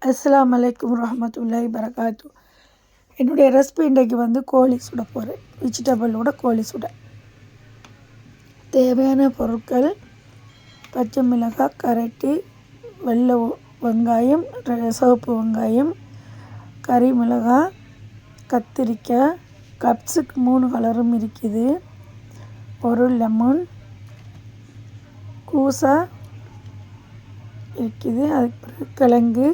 அஸ்ஸலாமு அலைக்கும் வரஹ்மத்துல்லாஹி வரகாத்து. என்னுடைய ரெசிபி இன்றைக்கு கோழி சுட போகிறேன். வெஜிடபிளோட கோழி சுட. தேவையான பொருட்கள்: பச்சை மிளகாய், கரட்டி, வெள்ளை வெங்காயம், சிவப்பு வெங்காயம், கறி மிளகாய், கத்திரிக்காய், கப்ஸுக்கு 3 கலரும் இருக்குது, ஒரு லெமன், கூசா இருக்குது, அதுக்கு பிறகு கிழங்கு,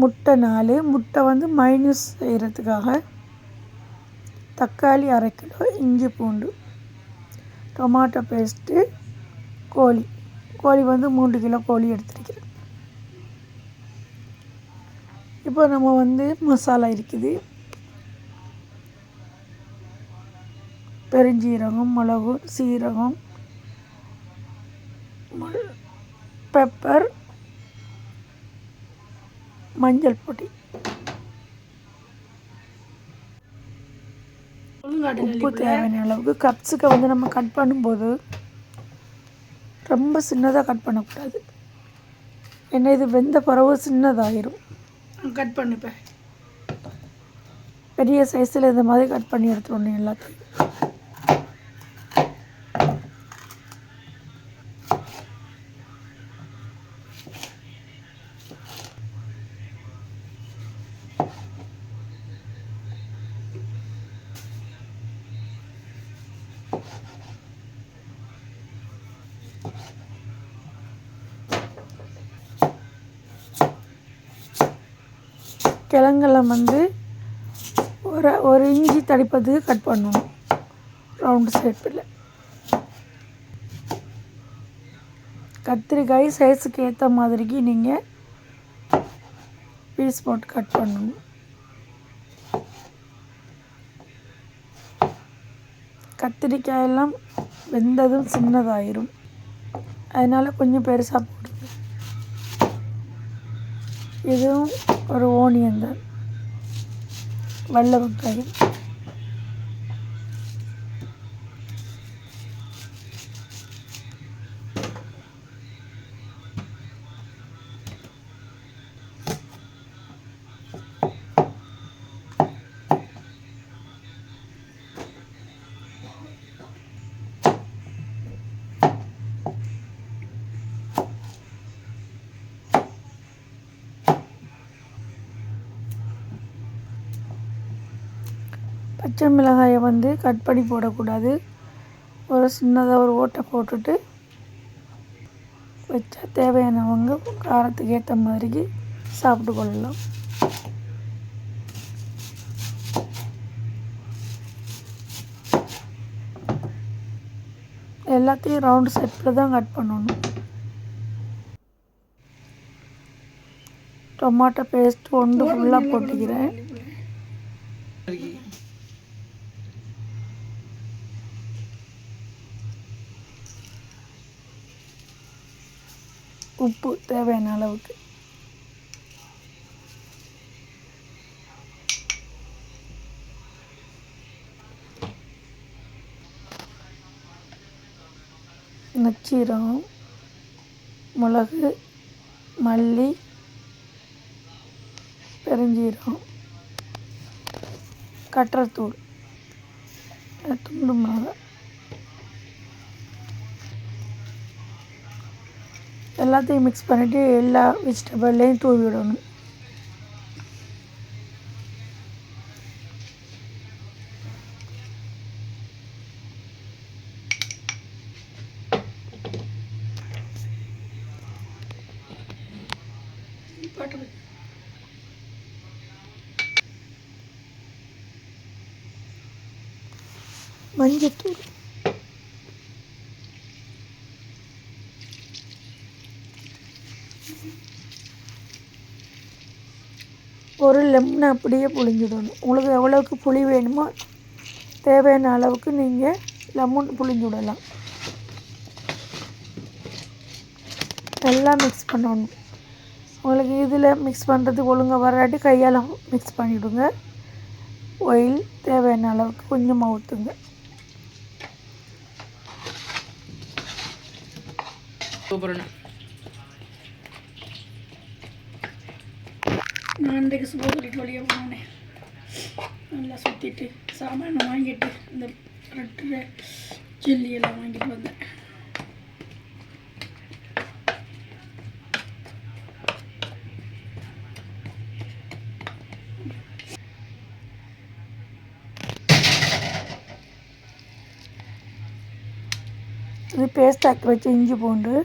முட்டை 4 முட்டை மைனஸ் செய்கிறதுக்காக, தக்காளி 1/2 கிலோ, இஞ்சி பூண்டு, டொமாட்டோ பேஸ்ட்டு, கோழி 3 கிலோ கோழி எடுத்துருக்கிறேன். இப்போ நம்ம மசாலா இருக்குது. பெருஞ்சீரகம், மிளகு, சீரகம், பெப்பர், மஞ்சள் பொடி, உப்பு தேவையான அளவுக்கு. கப்ஸுக்கு நம்ம கட் பண்ணும்போது ரொம்ப சின்னதாக கட் பண்ணக்கூடாது, ஏன்னா இது வெந்த பிறகு சின்னதாகிடும். கட் பண்ணிப்பேன். பெரிய சைஸில் இந்த மாதிரி கட் பண்ணி எடுத்துடணும் எல்லாத்தையும். கிழங்கெல்லாம் ஒரு இஞ்சி தடிப்பதுக்கு கட் பண்ணணும், ரவுண்டு ஷேப்பில். கத்திரிக்காய் சைஸுக்கு ஏற்ற மாதிரிக்கு நீங்கள் பீஸ் போட்டு கட் பண்ணணும். கத்திரிக்காயெல்லாம் வெந்ததும் சின்னதாயிரும், அதனால் கொஞ்சம் பெருசாக போடுங்க. இதுவும் ஒரு ஓனியன் தான், வெள்ளை வெங்காயம். பச்சை மிளகாயை கட் பண்ணி போடக்கூடாது, ஒரு சின்னதாக ஒரு ஓட்டை போட்டுட்டு வச்சா தேவையானவங்க காரத்துக்கு ஏற்ற மாதிரிக்கு சாப்பிட்டு கொள்ளலாம். எல்லாத்தையும் ரவுண்டு ஷேப்பில் தான் கட் பண்ணணும். டொமாட்டோ பேஸ்ட் ஒன்று ஃபுல்லாக போட்டுக்கிறேன். உப்பு தேவையான அளவுக்கு. நச்சீரகம், மிளகு, மல்லி, பெருஞ்சீரகம், கட்டரத்தூள், துண்டு மிளகாய், எல்லாத்தையும் மிக்ஸ் பண்ணிவிட்டு எல்லா வெஜிடபிள்லேயும் தூவி விடணும். மஞ்சத்தூள், ஒரு லெமனை அப்படியே புழிஞ்சிடணும். உங்களுக்கு எவ்வளோக்கு புளி வேணுமோ தேவையான அளவுக்கு நீங்கள் லெமன் புழிஞ்சு விடலாம். நல்லா மிக்ஸ் பண்ணணும். உங்களுக்கு இதில் மிக்ஸ் பண்ணுறதுக்கு ஒழுங்காக வராட்டி கையால் மிக்ஸ் பண்ணிவிடுங்க. ஆயில் தேவையான அளவுக்கு கொஞ்சமாக ஊற்றுங்க. நான் இன்றைக்கு சுபோதரிக்கு வழியாக போனேன். நல்லா சுற்றிட்டு சாமானை வாங்கிட்டு இந்த ரெட்டு ஜில்லி எல்லாம் வாங்கிட்டு வந்தேன். இது பேஸ்ட் ஆக்கி வச்சு இஞ்சி பூண்டு,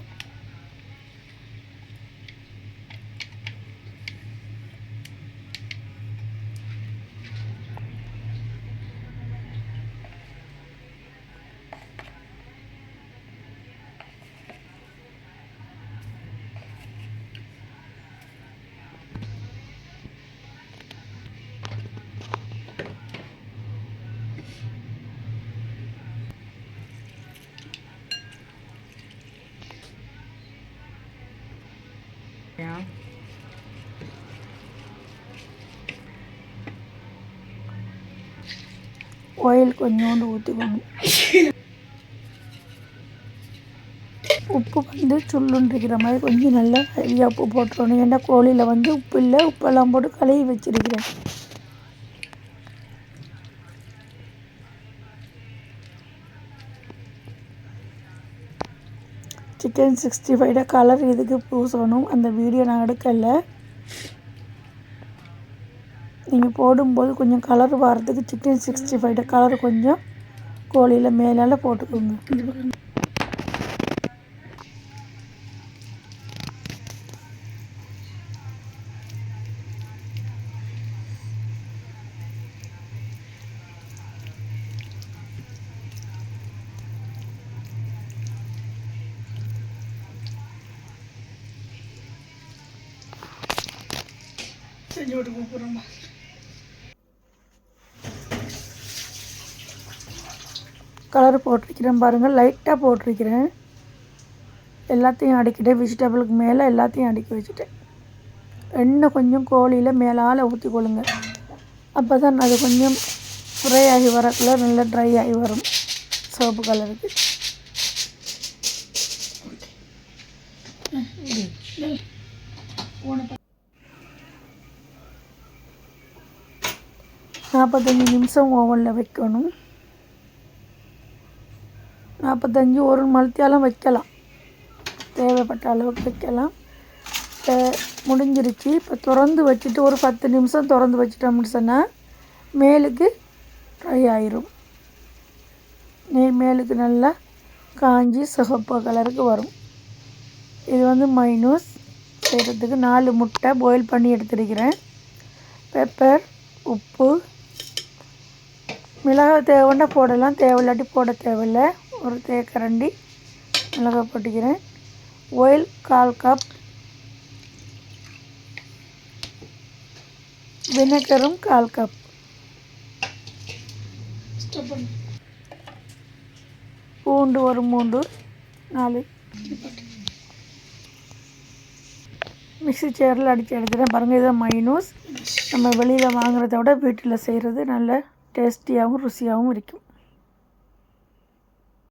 ஆயில் கொஞ்சோண்டு ஊற்றிக்கணும். உப்பு வந்து சுள்ளுன்றிருக்கிற மாதிரி கொஞ்சம் நல்லா ஹெவியாக உப்பு போட்டுருணும். ஏன்னா கோழியில் வந்து உப்பு இல்லை, உப்பெல்லாம் போட்டு கழுவி வச்சுருக்கிறேன். சிக்கன் 65 கலர் இதுக்கு பூசணும். அந்த வீடியோ நான் எடுக்கலை. நீங்கள் போடும்போது கொஞ்சம் கலர் வர்றதுக்கு சிக்கன் 65 கலர் கொஞ்சம் கோழியில் மேலால் போட்டுக்கோங்க. செஞ்சு விட்டு கூப்பிட்றோம்மா. கலர் போட்டிருக்கிறேன் பாருங்கள், லைட்டாக போட்டிருக்கிறேன். எல்லாத்தையும் அடிக்கிட்டேன். வெஜிடபிளுக்கு மேலே எல்லாத்தையும் அடுக்கி வச்சுட்டேன். எண்ணெய் கொஞ்சம் கோழியில் மேலால் ஊற்றிக்கொள்ளுங்க. அப்போ தான் அது கொஞ்சம் ஃப்ரை ஆகி வரக்குள்ள நல்லா ட்ரை ஆகி வரும் சிவப்பு கலருக்கு. நாற்பத்தஞ்சு நிமிஷம் ஓவனில் வைக்கணும். 45 ஒரு மணித்தாலும் வைக்கலாம், தேவைப்பட்ட அளவுக்கு வைக்கலாம். முடிஞ்சிருச்சு. இப்போ திறந்து வச்சுட்டு ஒரு 10 நிமிஷம் திறந்து வச்சுட்டோம்னு சொன்னால் மேலுக்கு ட்ரை ஆயிரும். மேலுக்கு நல்லா காஞ்சி சிகப்பு கலருக்கு வரும். இது வந்து மைனூஸ் செய்கிறதுக்கு 4 முட்டை பாயில் பண்ணி எடுத்துருக்கிறேன். பெப்பர், உப்பு, மிளகாய் தேவைன்னா போடலாம், தேவையில்லாட்டி போட தேவையில்லை. ஒரு தேக்கரண்டி மிளகாய் போட்டுக்கிறேன். ஆயில் 1/4 கப், வினேகரும் 1/4 கப், பூண்டு ஒரு 3-4 மிக்ஸி சேரில் அடித்து எடுத்துகிறேன். பாருங்கள், இதை மைனூஸ் நம்ம வெளியில் வாங்குறத விட வீட்டில் செய்கிறது நல்ல டேஸ்டியாகவும் ருசியாகவும் இருக்கும்.